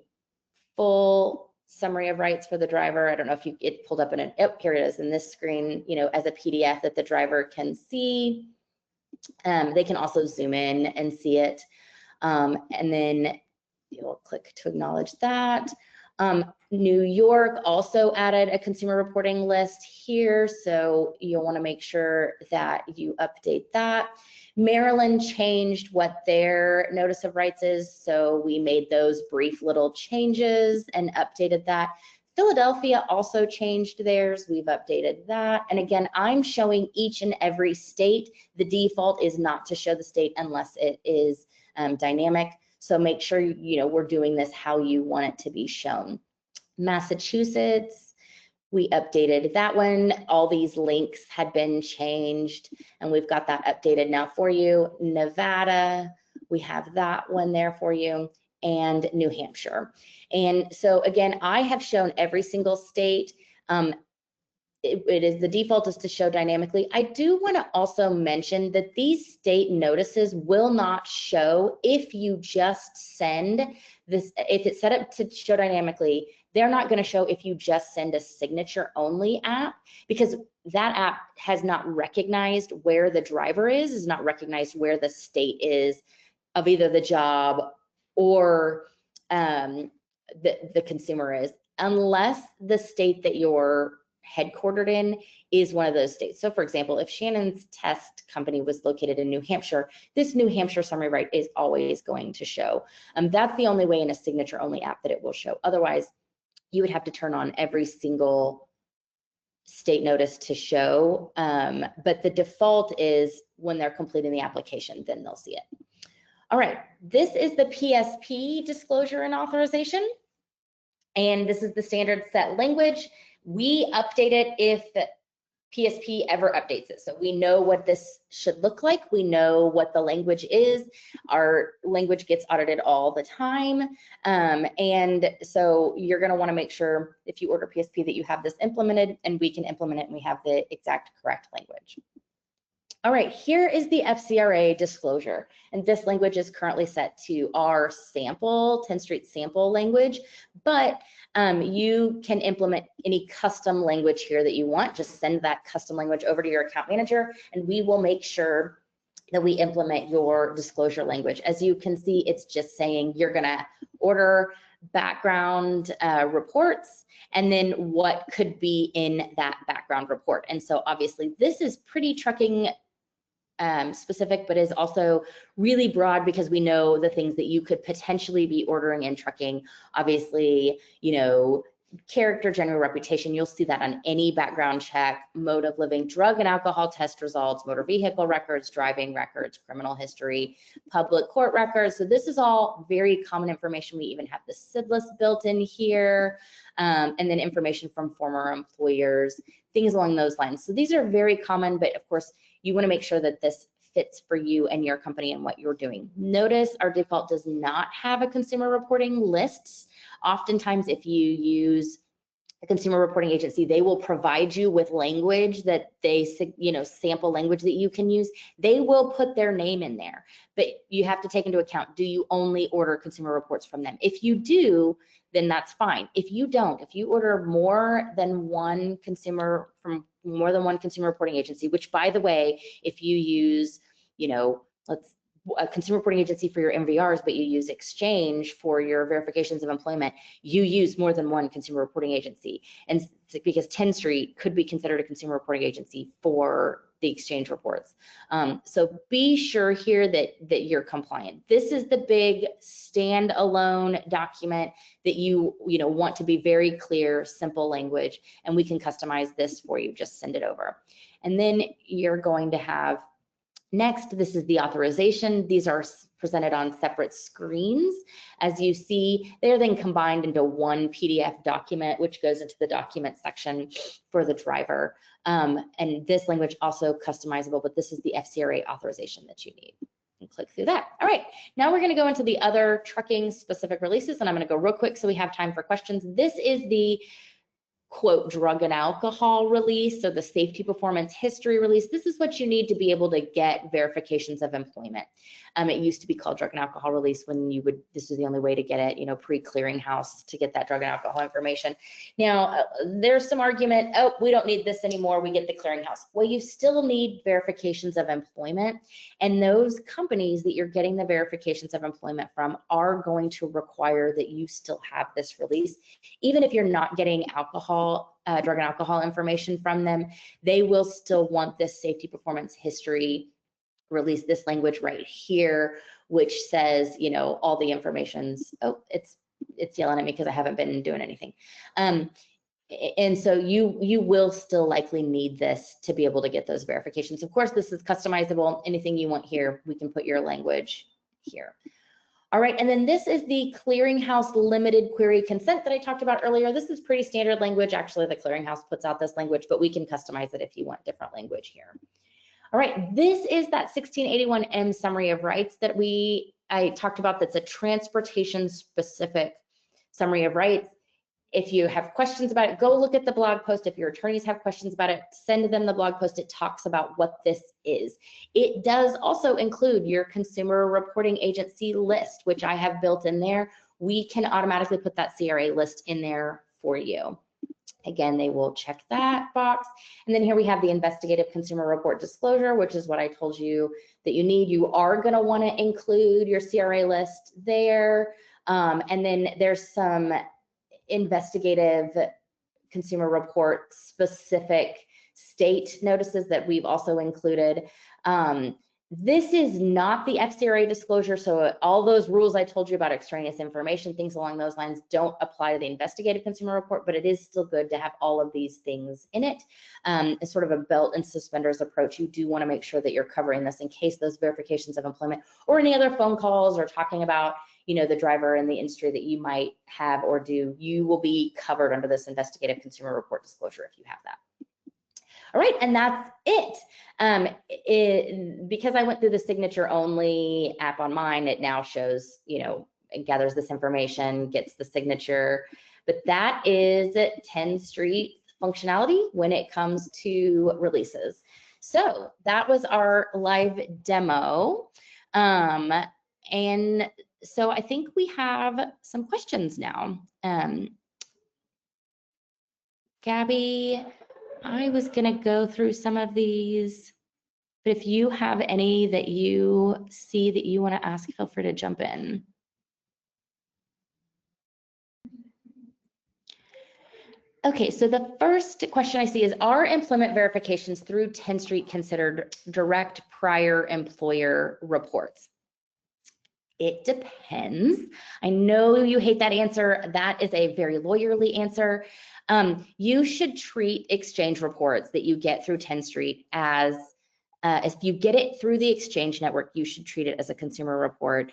full summary of rights for the driver. I don't know if it pulled up in here it is in this screen, as a PDF that the driver can see. They can also zoom in and see it. And then you'll click to acknowledge that. New York also added a consumer reporting list here, so you'll want to make sure that you update that. Maryland changed what their notice of rights is, so we made those brief little changes and updated that. Philadelphia also changed theirs. We've updated that. And again, I'm showing each and every state. The default is not to show the state unless it is dynamic. So make sure we're doing this how you want it to be shown. Massachusetts, we updated that one. All these links had been changed and we've got that updated now for you. Nevada, we have that one there for you, and New Hampshire. And so again, I have shown every single state. It is the default is to show dynamically. I do want to also mention that these state notices will not show if you just send this. If it's set up to show dynamically, they're not going to show if you just send a signature only app, because that app has not recognized where the driver is not recognized where the state is of either the job or the consumer is, unless the state that you're headquartered in is one of those states. So for example, if Shannon's test company was located in New Hampshire, this New Hampshire summary right is always going to show. That's the only way in a signature only app that it will show. Otherwise, you would have to turn on every single state notice to show. But the default is when they're completing the application, then they'll see it. All right, this is the PSP disclosure and authorization. And this is the standard set language. We update it if PSP ever updates it. So we know what this should look like. We know what the language is. Our language gets audited all the time. And so you're going to want to make sure if you order PSP that you have this implemented, and we can implement it and we have the exact correct language. All right, here is the FCRA disclosure. And this language is currently set to our sample, Tenstreet sample language, but you can implement any custom language here that you want. Just send that custom language over to your account manager, and we will make sure that we implement your disclosure language. As you can see, it's just saying you're gonna order background reports, and then what could be in that background report. And so obviously this is pretty trucking specific, but is also really broad because we know the things that you could potentially be ordering in trucking. Obviously, you know, character, general reputation, you'll see that on any background check, mode of living, drug and alcohol test results, motor vehicle records, driving records, criminal history, public court records. So this is all very common information. We even have the CDLIS built in here, and then information from former employers, things along those lines. So these are very common, but of course, you want to make sure that this fits for you and your company and what you're doing. Notice our default does not have a consumer reporting lists. Oftentimes, if you use a consumer reporting agency, they will provide you with language that they, you know, sample language that you can use. They will put their name in there, but you have to take into account, do you only order consumer reports from them? If you do, then that's fine. If you don't, if you order more than one consumer from more than one consumer reporting agency, which by the way, if you use, you know, a consumer reporting agency for your MVRs, but you use Exchange for your verifications of employment, you use more than one consumer reporting agency. And because Tenstreet could be considered a consumer reporting agency for the Exchange reports. So be sure here that you're compliant. This is the big standalone document that you want to be very clear, simple language, and we can customize this for you. Just send it over. And then you're going to have next, this is the authorization. These are presented on separate screens. As you see, they're then combined into one PDF document, which goes into the document section for the driver. And this language also customizable, but this is the FCRA authorization that you need. And click through that. All right, now we're going to go into the other trucking specific releases, and I'm going to go real quick so we have time for questions. This is the quote drug and alcohol release, so the safety performance history release. This is what you need to be able to get verifications of employment. It used to be called drug and alcohol release when you would, this was the only way to get it, you know, pre-clearinghouse to get that drug and alcohol information. Now, there's some argument, oh, we don't need this anymore, we get the clearinghouse. Well, you still need verifications of employment, and those companies that you're getting the verifications of employment from are going to require that you still have this release. Even if you're not getting alcohol, drug and alcohol information from them, they will still want this safety performance history release, this language right here, which says, you know, all the information's, oh, it's yelling at me because I haven't been doing anything. And so you will still likely need this to be able to get those verifications. Of course, this is customizable. Anything you want here, we can put your language here. All right, and then this is the clearinghouse limited query consent that I talked about earlier. This is pretty standard language. Actually, the clearinghouse puts out this language, but we can customize it if you want different language here. All right, this is that 1681M summary of rights that I talked about. That's a transportation specific summary of rights. If you have questions about it, go look at the blog post. If your attorneys have questions about it, send them the blog post. It talks about what this is. It does also include your consumer reporting agency list, which I have built in there. We can automatically put that CRA list in there for you. Again, they will check that box. And then here we have the investigative consumer report disclosure, which is what I told you that you need. You are going to want to include your CRA list there. And then there's some investigative consumer report specific state notices that we've also included. This is not the FCRA disclosure, so all those rules I told you about extraneous information, things along those lines, don't apply to the investigative consumer report, but it is still good to have all of these things in it. It's sort of a belt and suspenders approach. You do want to make sure that you're covering this in case those verifications of employment or any other phone calls or talking about, you know, the driver in the industry that you might have or do, you will be covered under this investigative consumer report disclosure if you have that. All right, and that's it. Because I went through the signature only app on mine, it now shows, you know, it gathers this information, gets the signature, but that is Tenstreet functionality when it comes to releases. So that was our live demo. And so I think we have some questions now. Gabby, I was gonna go through some of these, but if you have any that you see that you wanna ask, feel free to jump in. Okay, so the first question I see is, are employment verifications through Tenstreet considered direct prior employer reports? It depends. I know you hate that answer. That is a very lawyerly answer. You should treat exchange reports that you get through Tenstreet as, if you get it through the exchange network, you should treat it as a consumer report.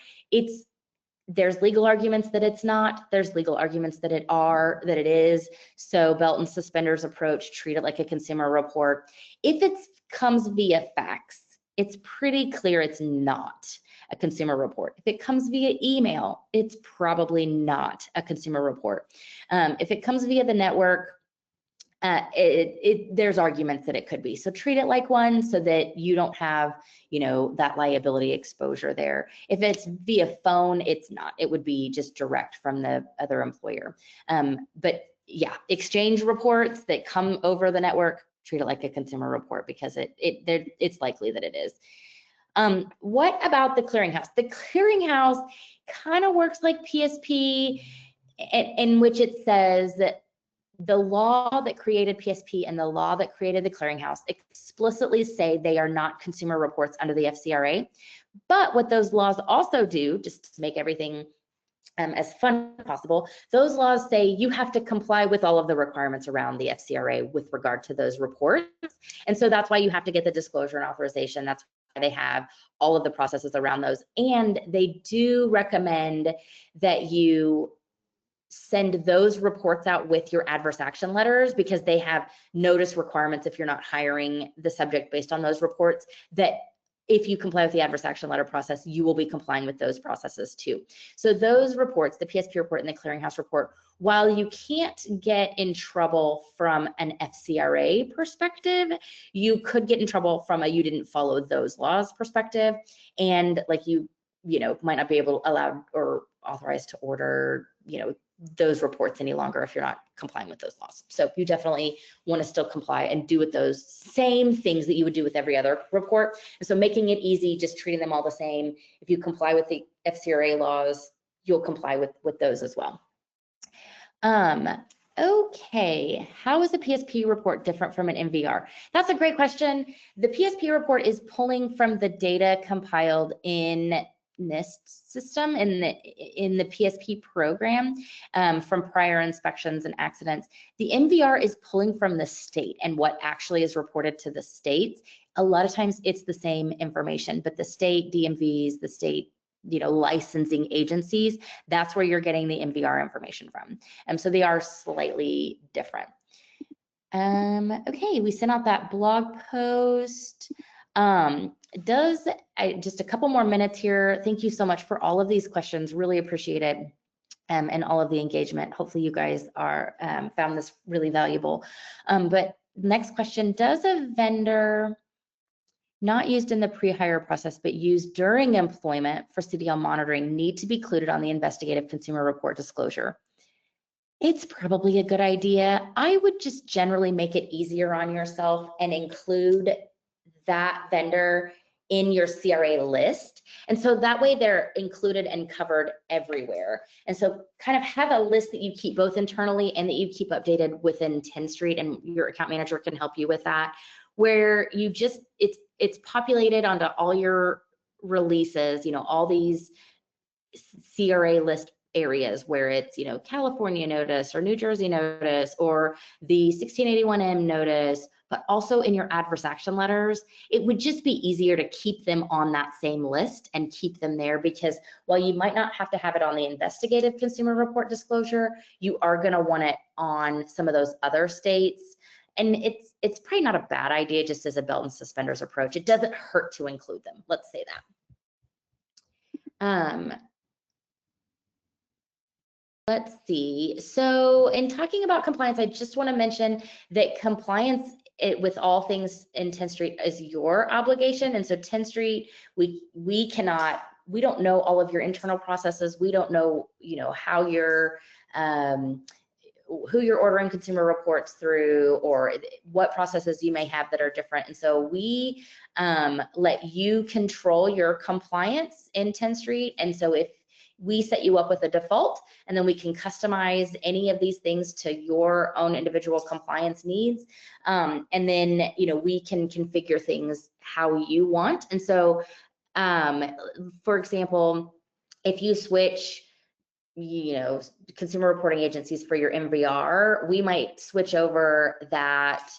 There's legal arguments that it's not, there's legal arguments that it is. So belt and suspenders approach, treat it like a consumer report. If it comes via fax, it's pretty clear it's not a consumer report. If it comes via email, it's probably not a consumer report. If it comes via the network, there's arguments that it could be. So treat it like one so that you don't have, that liability exposure there. If it's via phone, it's not. It would be just direct from the other employer. But yeah, exchange reports that come over the network, treat it like a consumer report because it's likely that it is. What about the clearinghouse? The clearinghouse kind of works like PSP, in which it says that the law that created PSP and the law that created the clearinghouse explicitly say they are not consumer reports under the FCRA. But what those laws also do, just to make everything as fun as possible, those laws say you have to comply with all of the requirements around the FCRA with regard to those reports. And so that's why you have to get the disclosure and authorization. That's why they have all of the processes around those. And they do recommend that you send those reports out with your adverse action letters, because they have notice requirements if you're not hiring the subject based on those reports, that if you comply with the adverse action letter process, you will be complying with those processes too. So those reports, the PSP report and the clearinghouse report, while you can't get in trouble from an FCRA perspective, you could get in trouble from a you didn't follow those laws perspective, and like you might not be able to allow or authorized to order those reports any longer if you're not complying with those laws. So you definitely want to still comply and do with those same things that you would do with every other report. And so making it easy, just treating them all the same. If you comply with the FCRA laws, you'll comply with those as well. Okay, how is a PSP report different from an MVR? That's a great question. The PSP report is pulling from the data compiled in NIST system in the PSP program from prior inspections and accidents. The MVR is pulling from the state and what actually is reported to the states. A lot of times it's the same information, but the state DMVs, the state licensing agencies, that's where you're getting the MVR information from. So they are slightly different. Okay, we sent out that blog post. Just a couple more minutes here. Thank you so much for all of these questions. Really appreciate it. And all of the engagement. Hopefully you guys are found this really valuable. But next question, does a vendor not used in the pre-hire process but used during employment for CDL monitoring need to be included on the investigative consumer report disclosure? It's probably a good idea. I would just generally make it easier on yourself and include that vendor in your CRA list. And so that way they're included and covered everywhere. And so kind of have a list that you keep both internally and that you keep updated within Tenstreet, and your account manager can help you with that, where you just, it's populated onto all your releases, all these CRA list areas where it's, California notice or New Jersey notice or the 1681M notice, but also in your adverse action letters. It would just be easier to keep them on that same list and keep them there, because while you might not have to have it on the investigative consumer report disclosure, you are going to want it on some of those other states. And it's probably not a bad idea just as a belt and suspenders approach. It doesn't hurt to include them. Let's say that. Let's see. So in talking about compliance, I just want to mention that compliance with all things in Tenstreet is your obligation. And so Tenstreet, we don't know all of your internal processes. We don't know, how you're, who you're ordering consumer reports through, or what processes you may have that are different. And so we let you control your compliance in Tenstreet. And so if we set you up with a default, and then we can customize any of these things to your own individual compliance needs. And then, we can configure things how you want. And so, for example, if you switch, consumer reporting agencies for your MVR, we might switch over that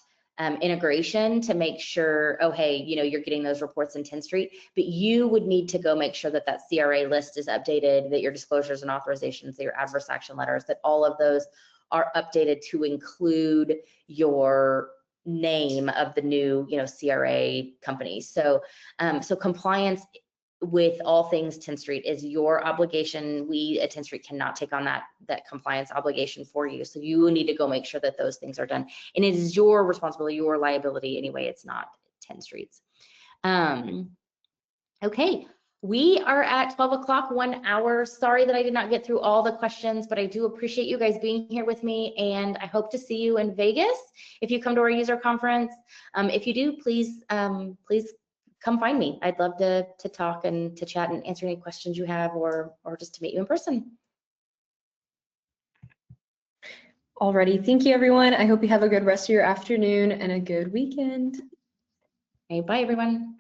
integration to make sure, oh, hey, you're getting those reports in Tenstreet, but you would need to go make sure that that CRA list is updated, that your disclosures and authorizations, that your adverse action letters, that all of those are updated to include your name of the new, CRA company. So, so compliance with all things Tenstreet is your obligation. We at Tenstreet cannot take on that compliance obligation for you. So you need to go make sure that those things are done. And it is your responsibility, your liability anyway. It's not Tenstreet's. Okay, we are at 12 o'clock, 1 hour. Sorry that I did not get through all the questions, but I do appreciate you guys being here with me, and I hope to see you in Vegas if you come to our user conference. If you do, please come find me. I'd love to talk and to chat and answer any questions you have, or just to meet you in person. Alrighty, thank you everyone. I hope you have a good rest of your afternoon and a good weekend. Okay, bye everyone.